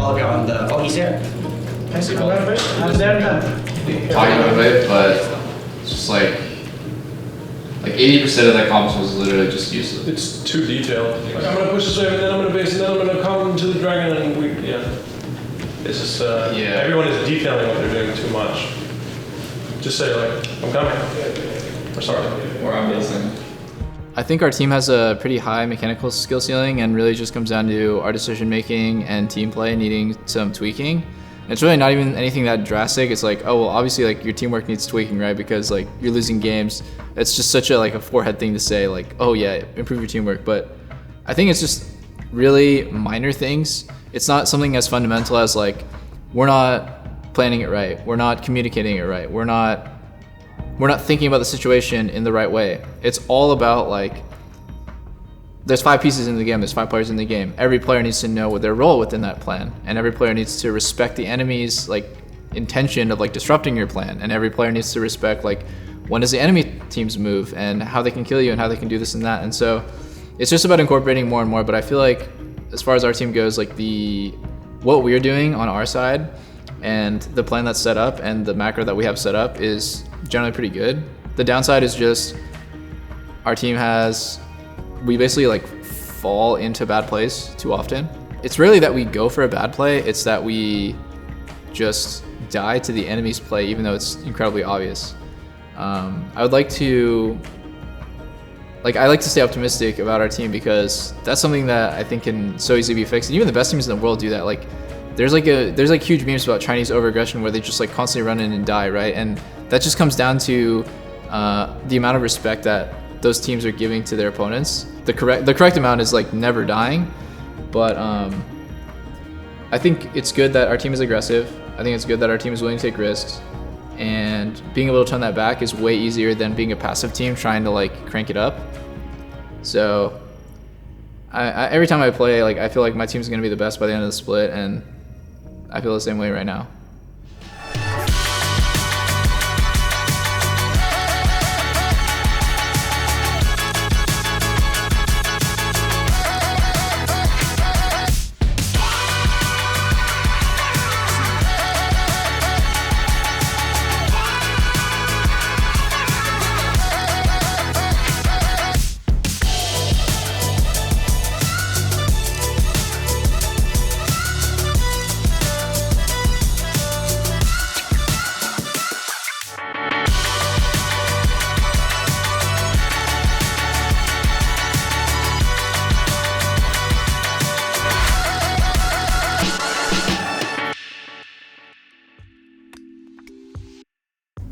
Oh, okay, on the, oh, he's here. I'm there now. Talking about it, but it's just like 80% of that comps was literally just useless. It's too detailed. Like, I'm gonna push this wave, and then I'm gonna base, and then I'm gonna come to the dragon, and it's just, everyone is detailing what they're doing too much. Just say like, I'm coming. Or sorry. Or I'm basing. I think our team has a pretty high mechanical skill ceiling and really just comes down to our decision making and team play needing some tweaking. And it's really not even anything that drastic. It's like, oh, well, obviously like your teamwork needs tweaking, right? Because like you're losing games. It's just such a forehead thing to say like, oh yeah, improve your teamwork. But I think it's just really minor things. It's not something as fundamental as like, we're not planning it right. We're not communicating it right. We're not thinking about the situation in the right way. It's all about like, there's 5 pieces in the game, there's 5 players in the game. Every player needs to know what their role within that plan, and every player needs to respect the enemy's like intention of like disrupting your plan, and every player needs to respect like when does the enemy teams move and how they can kill you and how they can do this and that. And so it's just about incorporating more and more. But I feel like as far as our team goes, like what we're doing on our side and the plan that's set up and the macro that we have set up is generally pretty good. The downside is just our team we basically like fall into bad plays too often. It's rarely that we go for a bad play, it's that we just die to the enemy's play even though it's incredibly obvious. I like to stay optimistic about our team because that's something that I think can so easily be fixed. And even the best teams in the world do that. Like there's huge memes about Chinese over-aggression where they just like constantly run in and die, right? And that just comes down to the amount of respect that those teams are giving to their opponents. The correct amount is like never dying, but I think it's good that our team is aggressive. I think it's good that our team is willing to take risks, and being able to turn that back is way easier than being a passive team trying to like crank it up. So every time I play, like I feel like my team's gonna be the best by the end of the split, and I feel the same way right now.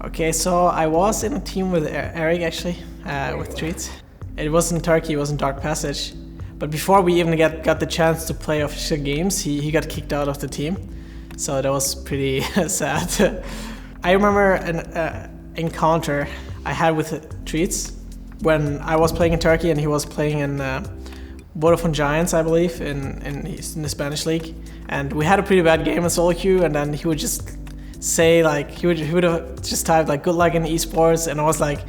Okay, so I was in a team with Eric actually, with Treatz. It was in Turkey, it was in Dark Passage. But before we even got the chance to play official games, he got kicked out of the team. So that was pretty sad. I remember an encounter I had with Treatz when I was playing in Turkey and he was playing in Vodafone Giants, I believe, in the Spanish league. And we had a pretty bad game in solo queue, and then he would just say like, he would have just typed like good luck in esports, and I was like,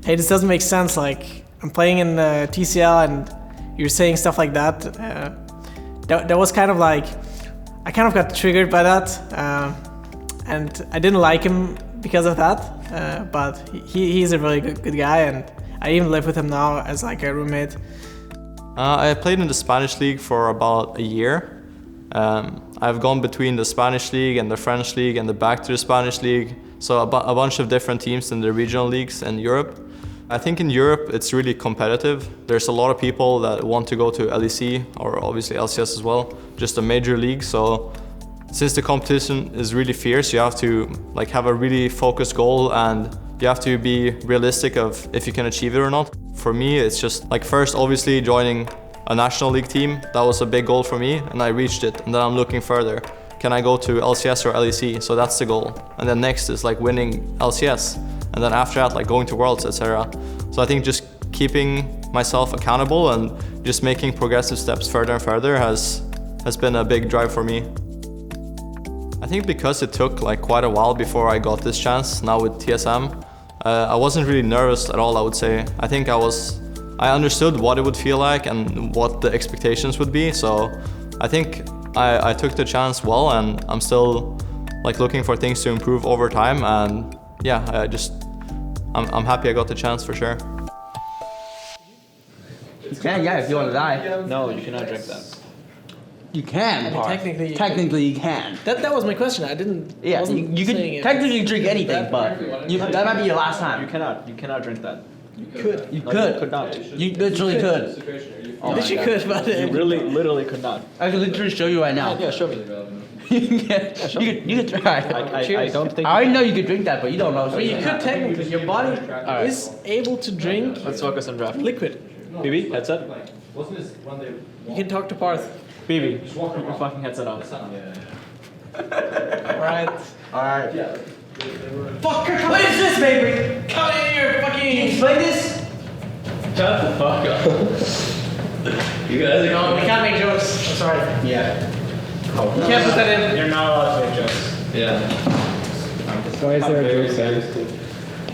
hey, this doesn't make sense. Like I'm playing in TCL and you're saying stuff like that. That was kind of like, I kind of got triggered by that, and I didn't like him because of that. But he's a really good guy, and I even live with him now as like a roommate. I played in the Spanish league for about a year. I've gone between the Spanish league and the French league and back to the Spanish league. So a bunch of different teams in the regional leagues in Europe. I think in Europe it's really competitive. There's a lot of people that want to go to LEC or obviously LCS as well, just a major league. So since the competition is really fierce, you have to like have a really focused goal, and you have to be realistic of if you can achieve it or not. For me, it's just like first obviously joining a national league team. That was a big goal for me, and I reached it. And then I'm looking further. Can I go to LCS or LEC? So that's the goal. And then next is like winning LCS. And then after that, like going to Worlds, etc. So I think just keeping myself accountable and just making progressive steps further and further has been a big drive for me. I think because it took like quite a while before I got this chance now with TSM, I wasn't really nervous at all, I would say. I think I understood what it would feel like and what the expectations would be. So I think I took the chance well, and I'm still like looking for things to improve over time. And yeah, I'm happy I got the chance for sure. You can, yeah, if you want to die. No, you cannot drink that. You can. I mean, technically, Technically, you can. that was my question. I didn't. Yeah, wasn't you could saying it. technically drink anything, but that might be your last time. You cannot drink that. You could. You No, could. you could not. You literally could. Oh Yes, my you God. could, but You literally could not. I can literally show you right now. Yeah, show me. You could try. I don't think. I already know you could drink that, but you don't know. So But you could technically. Your body Alright. is able to drink Let's focus on draft. liquid. BB, headset. You can talk to Parth. BB, keep your fucking headset on. Alright. Alright. Fuck, what is this, baby? Come in here, fucking. Can you explain this? Shut the fuck up. You guys are No, we can't make jokes. I'm sorry. Yeah. You can't put that in. You're not allowed to make jokes. Yeah. Why is there a joke saying?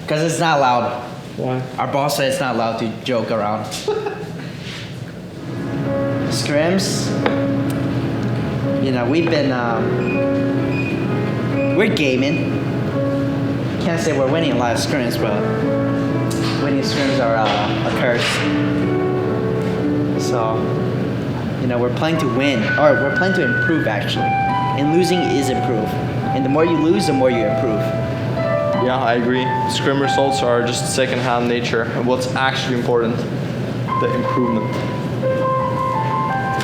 Because it's not allowed. Why? Our boss said it's not allowed to joke around. Scrims. You know, we've been, we're gaming. Can't say we're winning a lot of scrims, but winning scrims are a curse. So, you know, we're playing to win, or we're playing to improve actually. And losing is improve. And the more you lose, the more you improve. Yeah, I agree. Scrim results are just second-hand nature. And what's actually important, the improvement.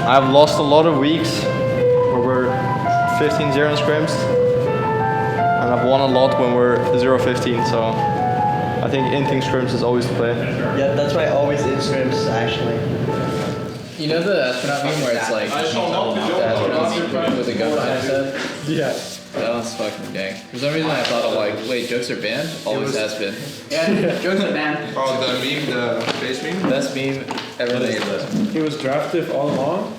I've lost a lot of weeks where we're 15-0 in scrims, and I've won a lot when we're 0-15. So I think inting scrims is always the play. Yeah, that's why I always in scrims actually. You know the astronaut meme where it's like the astronaut meme with a gun behind his head? Yeah. That one's fucking gang. For some reason I thought of like, wait, jokes are banned? Always has been. Yeah, jokes are banned. Oh, the meme, the face meme? Best meme ever made. He was drafted all along.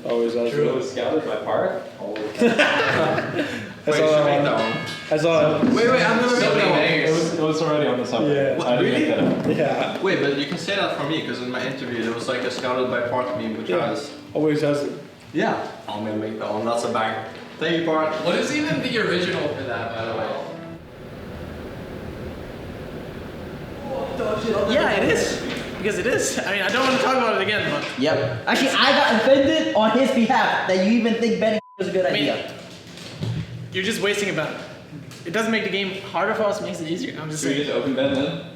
Always has been. was scouted by Park? I saw that one. I saw it. Wait, I'm gonna make that one. It was already on the subject. What, I didn't really? get that. Yeah. Wait, but you can say that for me, because in my interview there was like a scouted by Park meme, which has... Always has it. Yeah. I'm gonna make that one, that's a banger. Thank you, Park. What is even the original for that, by the way? Yeah, it is. Because it is. I mean, I don't want to talk about it again, but. Yep. Actually, I got offended on his behalf that you even think betting is a good idea. You're just wasting a bet. It doesn't make the game harder for us, it makes it easier. I'm just saying. just open bet then?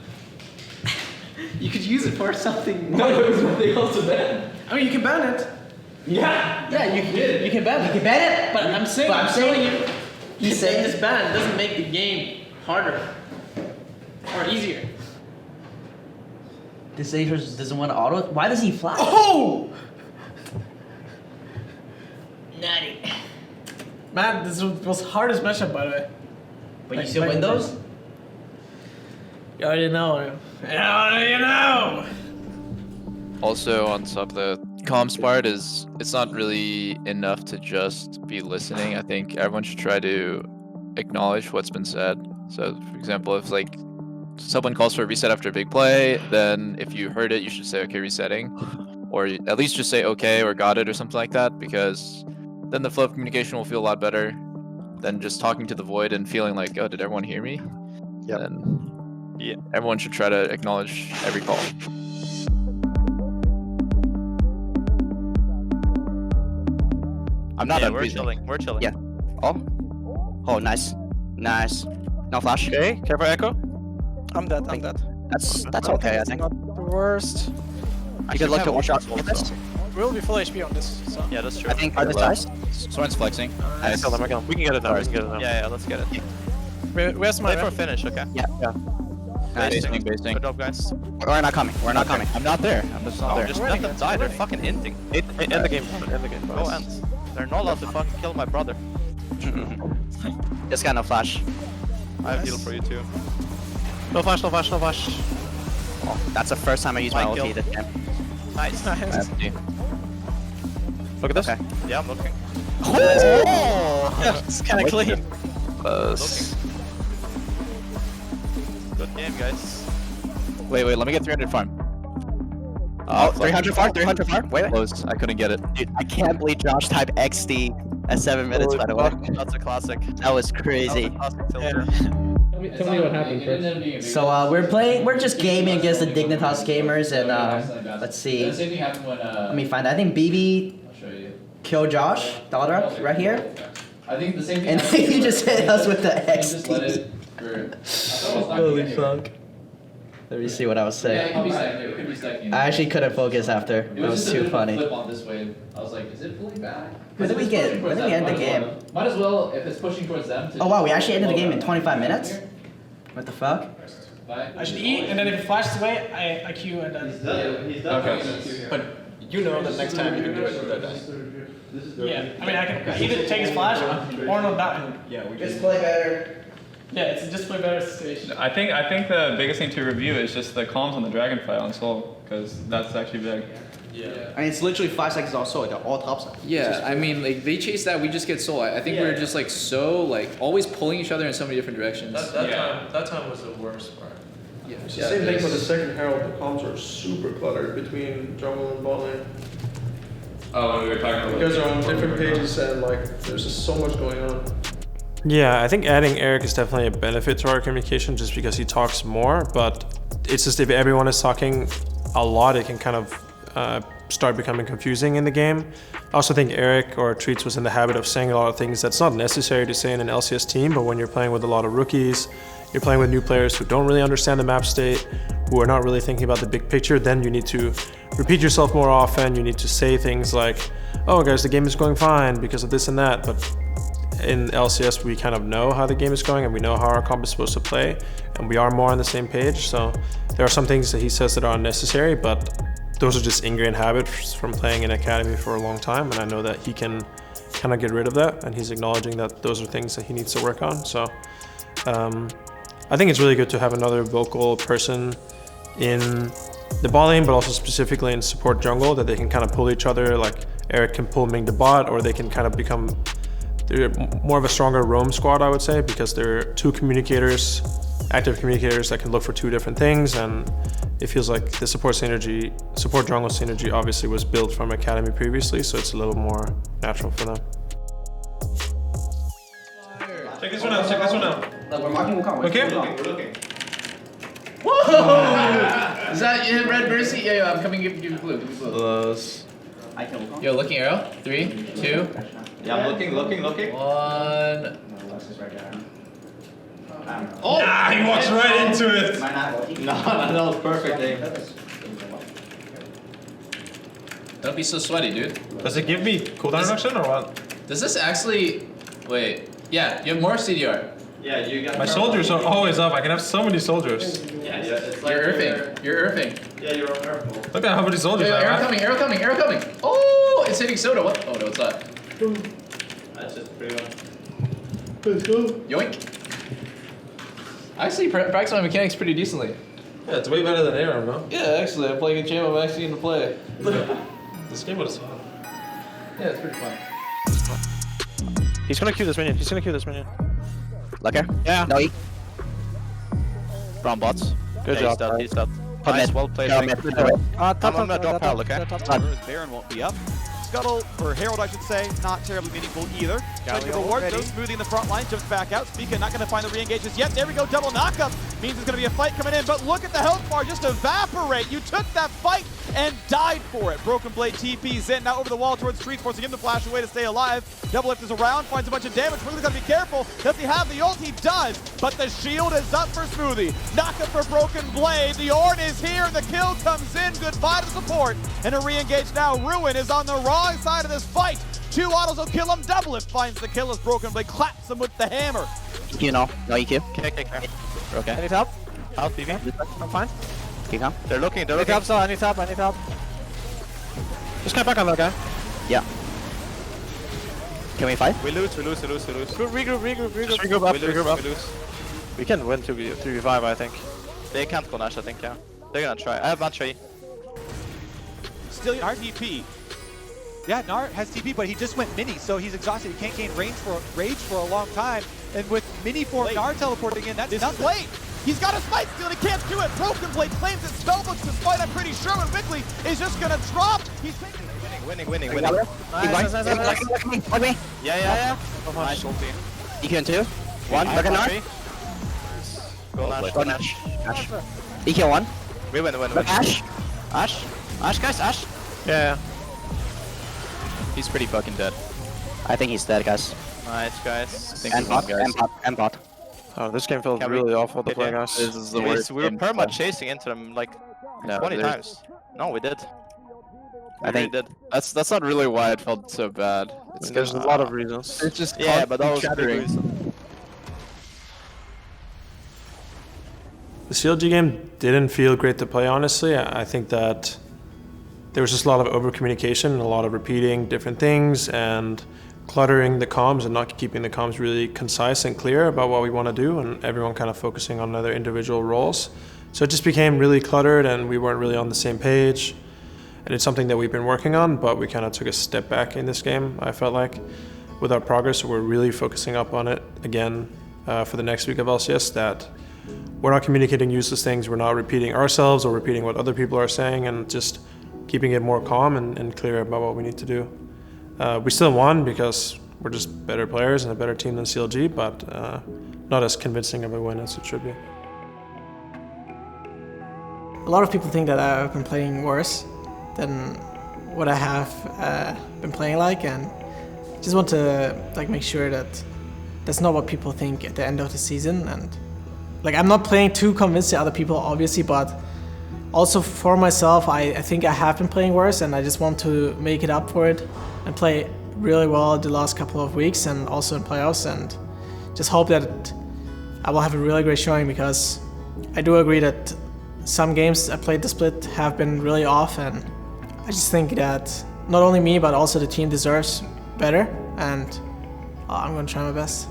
You could use it for something. No, it was something else to bet. I mean, you can ban it. Yeah. Yeah, you can ban it. You can bet it, But I'm saying, But I'm telling saying- you, he's saying saying this ban doesn't make the game harder or easier. this Atrus doesn't want to auto. Why does he fly? Oh! Nutty. Man, this was hardest matchup, by the way. But you still win those? You already know. You already know. Also, on top of the comms part, is it's not really enough to just be listening. I think everyone should try to acknowledge what's been said. So, for example, if like someone calls for a reset after a big play, then if you heard it, you should say, okay, resetting. Or at least just say, okay, or got it, or something like that, because then the flow of communication will feel a lot better than just talking to the void and feeling like, oh, did everyone hear me? Yep. And yeah, everyone should try to acknowledge every call. I'm not We're unbreathing. chilling. We're chilling. Yeah. Oh. Oh, nice. Nice. No flash. Okay, careful echo. I'm dead. I'm dead. That's okay, I think. Not the worst. You could look to watch out for this. We'll be full HP on this. So. Yeah, that's true. I think this size. Someone's flexing. I kill them. I kill them. We can get it now. We can get it now. Yeah, let's get it. Where's my Wait for a finish, okay? Yeah. Nice. Basing. Good job, guys. We're not coming. We're not coming. I'm not there. I'm just not Oh, there. just let them die. They're fucking ending. End the game. End the game. Go end. They're not allowed to fucking kill my brother. This guy no flash. I have heal for you too. No flash, no flash, no flash. Oh, that's the first time I used my Fine kill. ulti this game. Nice. Look at this. Okay. Yeah, I'm looking. Oh! It's kind of clean. Close. Good game, guys. Wait, let me get 300 farm. Oh, 300 far, 300 far. Wait. Close. I couldn't get it. Dude, I can't believe Josh typed XD at 7 minutes, by the way. That's a classic. That was crazy. Tilter. Tell me what happened first. So we're just gaming against the Dignitas gamers, and let's see. The same thing happened when. Let me find. I think BB I'll show you. killed Josh Dardoch right here, I think the same thing. and happened he just hit us with the Just let XD. it for. Holy fuck! Let me see what I was Yeah, it saying. could be stacking. It could be stacking. I actually couldn't focus after. It That was just a too bit of a funny. flip on this wave. I was like, is it pulling back? When did we If it's get- pushing when towards did we them, end the might as game? well- Might as well, if it's pushing towards them. Oh wow, we actually ended the game in 25 minutes. What the fuck? I should eat, and then if it flashes away, I Q and then. Okay. But you know that next time you can do it with that die. Yeah, I mean, I can either take his flash or not die. Yeah, we Just play better. Yeah, it's a just play better situation. I think the biggest thing to review is just the comms on the Dragonfly on Soul, because that's actually big. I mean, it's literally 5 seconds also. They're all topside. Yeah, I mean, like they chase that, we just get soul. I think we're just like so like always pulling each other in so many different directions. That time was the worst part. Yeah. It's the same thing for the second Herald. The comms are super cluttered between jungle and bot lane. Oh, we were talking about. You guys are on different pages and like there's just so much going on. Yeah, I think adding Eric is definitely a benefit to our communication just because he talks more, but it's just if everyone is talking a lot, it can kind of start becoming confusing in the game. I also think Eric or Treatz was in the habit of saying a lot of things that's not necessary to say in an LCS team, but when you're playing with a lot of rookies, you're playing with new players who don't really understand the map state, who are not really thinking about the big picture, then you need to repeat yourself more often. You need to say things like, oh guys, the game is going fine because of this and that, but in LCS we kind of know how the game is going and we know how our comp is supposed to play, and we are more on the same page. So there are some things that he says that are unnecessary, but those are just ingrained habits from playing in Academy for a long time, and I know that he can kind of get rid of that, and he's acknowledging that those are things that he needs to work on. So I think it's really good to have another vocal person in the bot lane, but also specifically in support jungle, that they can kind of pull each other. Like Eric can pull Ming to bot, or they can kind of become more of a stronger roam squad, I would say, because they're two communicators, active communicators that can look for two different things, and it feels like the support jungle synergy obviously was built from Academy previously, so it's a little more natural for them. Check this one out, check this one out. We're marking Wukong. Okay. We're looking. Is that you hit red Mercy? Yeah, I'm coming. Give me blue. Give me blue. I kill Wukong. Yo, looking arrow. 3, 2, Yeah, I'm looking. 1. Oh! Nah, he walks right into it. Am I not working? No, that was perfect aim. Don't be so sweaty, dude. Does it give me cooldown reduction or what? Does this actually? Wait. Yeah, you have more CDR. Yeah, you got. My soldiers are always up. I can have so many soldiers. Yeah, it's like You're earthing. You're earthing. Yeah, you're on purple. Look at how many soldiers Yo, I arrow have. coming. Arrow coming. Arrow coming. Oh, it's hitting soda. What? Oh no, it's not. That's just pretty much. Yoink. I actually practice my mechanics pretty decently. Yeah, it's way better than arrow, no? Yeah, actually, I'm playing a game I'm actually into play. This game was fun. Yeah, it's pretty fun. He's gonna Q this minion. He's gonna Q this minion. Lucker? Yeah. No, he. Brown bots. Good Yeah, job. he's done. He's done. Come Nice, in. well played. Come Ming. in. Come in. I'm gonna drop Harold, okay? Baron won't be up. Scuttle, or Herald I should say, not terribly meaningful either. Trying to reward those, smoothing the front line, jumps back out. Spica not gonna find the re-engage just yet. There we go, double knockup. Means there's gonna be a fight coming in, but look at the health bar just evaporate. You took that fight and died for it. Broken Blade TP's in, now over the wall towards Treatz, forcing him to flash away to stay alive. Doublelift is around, finds a bunch of damage. Smoothie's gotta be careful. Does he have the ult? He does, but the shield is up for Smoothie. Knockup for Broken Blade. The Ornn is here, the kill comes in. Goodbye to support, and a re-engage now. Ruin is on the wrong side of this fight. 2 autos will kill him. Doublelift finds the kill as Broken Blade claps him with the hammer. EQ, no. No EQ. Okay. Okay. I need help. Help, BB. I'm fine. Keep calm. They're looking. I need help, so I need help. Just come back on that guy. Yeah. Can we fight? We lose. Regroup up. We lose. We can win 3v5, I think. They can't go Nash, I think, yeah. They're gonna try. I have not try. Still RTP. Yeah, Nart has TP, but he just went mini, so he's exhausted. He can't gain rage for a long time. And with mini form Nart teleporting in, that's nothing. Late. He's got a spike steal and he can't do it. Broken Blade claims it spellbooks the fight, I'm pretty sure, and Wickley is just gonna drop. He's taking Winning. Nice. Look me. Yeah. Nice. EQ in 2. 1. Look at Nash. Go Nash. Nash. EQ 1. We win. Look, Ash. Ash, guys, Ash. Yeah. He's pretty fucking dead. I think he's dead, guys. Nice, guys. And bot. Oh, this game feels really awful to play, guys. This is the worst. We were game perma ever. chasing into them like No, 20 there's- times. No, we did. I think we did. That's not really why it felt so bad. It's There's a lot of reasons. It's just Yeah, but that was a big chattering. reason. The CLG game didn't feel great to play, honestly. I think that there was just a lot of over-communication and a lot of repeating different things and cluttering the comms and not keeping the comms really concise and clear about what we want to do, and everyone kind of focusing on their individual roles. So it just became really cluttered and we weren't really on the same page. And it's something that we've been working on, but we kind of took a step back in this game, I felt like, with our progress. So we're really focusing up on it again for the next week of LCS, that we're not communicating useless things, we're not repeating ourselves or repeating what other people are saying, and just keeping it more calm and clear about what we need to do. We still won because we're just better players and a better team than CLG, but not as convincing of a win as it should be. A lot of people think that I've been playing worse than what I have been playing like, and just want to make sure that that's not what people think at the end of the season. And I'm not playing to convince the other people, obviously, but also for myself, I think I have been playing worse, and I just want to make it up for it and play really well the last couple of weeks and also in playoffs, and just hope that I will have a really great showing, because I do agree that some games I played the split have been really off, and I just think that not only me but also the team deserves better, and I'm gonna try my best.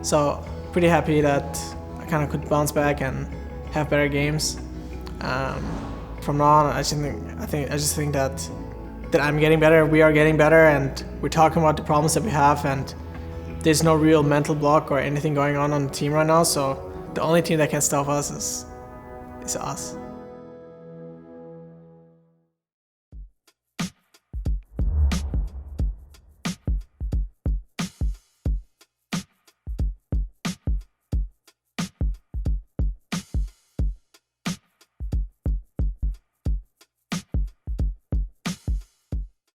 So pretty happy that I kind of could bounce back and have better games. From now on, I just think that I'm getting better, we are getting better, and we're talking about the problems that we have, and there's no real mental block or anything going on the team right now, so the only team that can stop us is us.